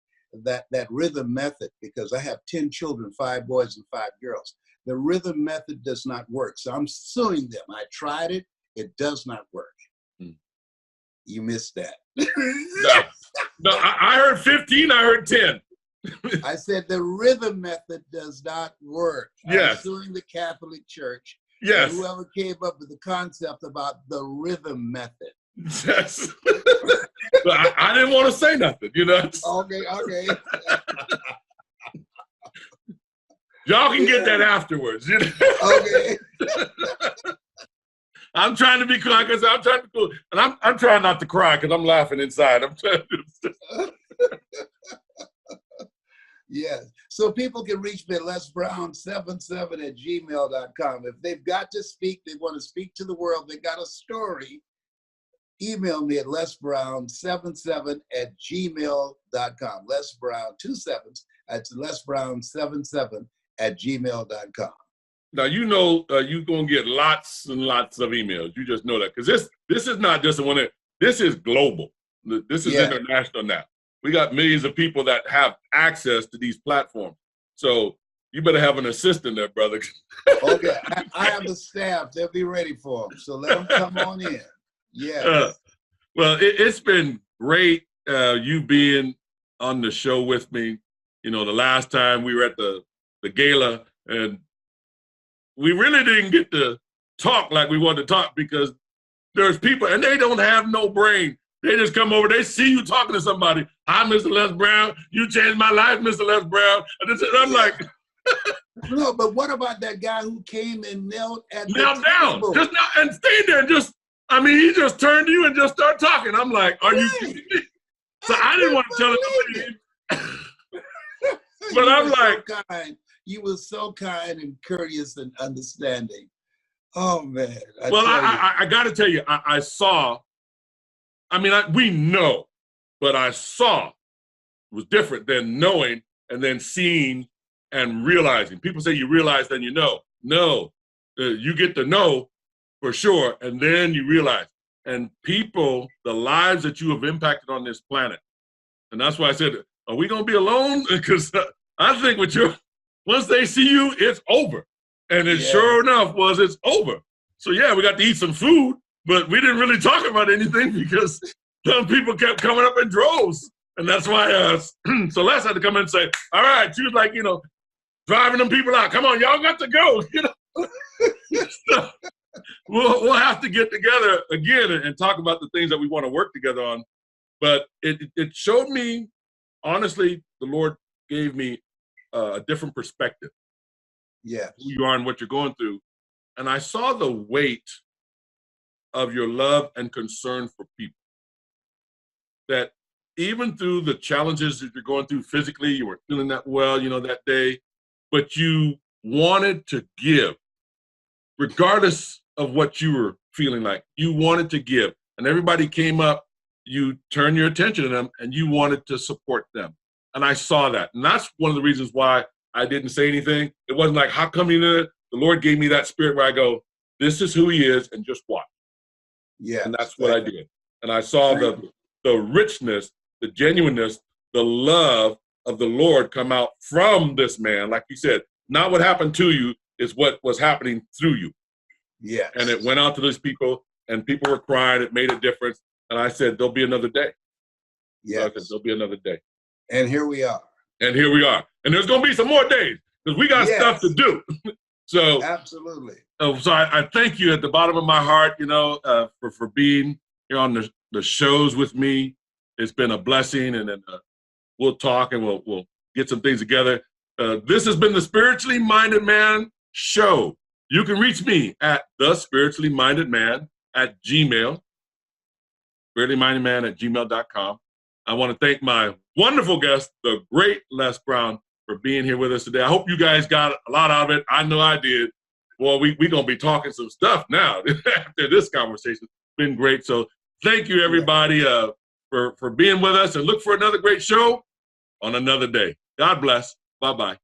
that rhythm method, because I have 10 children, 5 boys and 5 girls. The rhythm method does not work. So I'm suing them. I tried it. It does not work. You missed that.
No, I heard 15, I heard 10.
I said the rhythm method does not work.
Yes.
I'm suing the Catholic Church.
Yes.
Whoever came up with the concept about the rhythm method.
Yes. But I didn't want to say nothing, you know.
Okay.
Y'all can get that afterwards, you know.
Okay.
I'm trying to be quiet because I'm trying to be cool. And I'm trying not to cry because I'm laughing inside. I'm trying to
Yes. So people can reach me at lesbrown77@gmail.com. If they've got to speak, they want to speak to the world, they got a story, email me at lesbrown77@gmail.com. Les Brown, 2 7s, that's lesbrown77@gmail.com.
Now, you're going to get lots and lots of emails. You just know that. Because this is not just one, this is global. This is international now. We got millions of people that have access to these platforms. So you better have an assistant there, brother.
Okay, I have a staff. They'll be ready for them. So let them come on in. Yeah.
Well, it's been great you being on the show with me. The last time we were at the gala, and we really didn't get to talk like we wanted to talk because there's people, and they don't have no brain. They just come over, they see you talking to somebody. Hi, Mr. Les Brown. You changed my life, Mr. Les Brown. And I'm like...
No, but what about that guy who came and knelt
down, just now, and stayed there, he just turned to you and just started talking. I'm like, are you kidding me? So I didn't want to tell him. But I'm like...
So kind. You were so kind and courteous and understanding. Oh, man.
I got to tell you, I saw... we know, but I saw was different than knowing and then seeing and realizing. People say you realize, then you know. No, you get to know for sure, and then you realize. And people, the lives that you have impacted on this planet, and that's why I said, are we going to be alone? Because I think once they see you, it's over. And it sure enough it's over. So yeah, we got to eat some food, but we didn't really talk about anything because some people kept coming up in droves. And that's why Celeste had to come in and say, all right, she was like, driving them people out. Come on, y'all got to go. So we'll have to get together again and talk about the things that we want to work together on. But it showed me, honestly, the Lord gave me a different perspective.
Yeah,
who you are and what you're going through. And I saw the weight of your love and concern for people. That even through the challenges that you're going through physically, you weren't feeling that well, that day, but you wanted to give, regardless of what you were feeling like. You wanted to give. And everybody came up, you turned your attention to them, and you wanted to support them. And I saw that. And that's one of the reasons why I didn't say anything. It wasn't like, how come you did it? The Lord gave me that spirit where I go, this is who he is, and just watch.
Yeah.
And that's what I did. And I saw the richness, the genuineness, the love of the Lord come out from this man. Like you said, not what happened to you is what was happening through you.
Yeah.
And it went out to those people, and people were crying. It made a difference. And I said, there'll be another day.
Yeah.
There'll be another day.
And here we are.
And here we are. And there's going to be some more days because we got stuff to do. So
absolutely.
So I thank you at the bottom of my heart, for being here on the shows with me. It's been a blessing, and then we'll talk and we'll get some things together. This has been the Spiritually Minded Man Show. You can reach me at thespirituallymindedman@gmail. spirituallymindedman@gmail.com. I want to thank my wonderful guest, the great Les Brown, for being here with us today. I hope you guys got a lot out of it. I know I did. Well, we're going to be talking some stuff now after this conversation. It's been great. So thank you, everybody, for being with us, and look for another great show on another day. God bless. Bye-bye.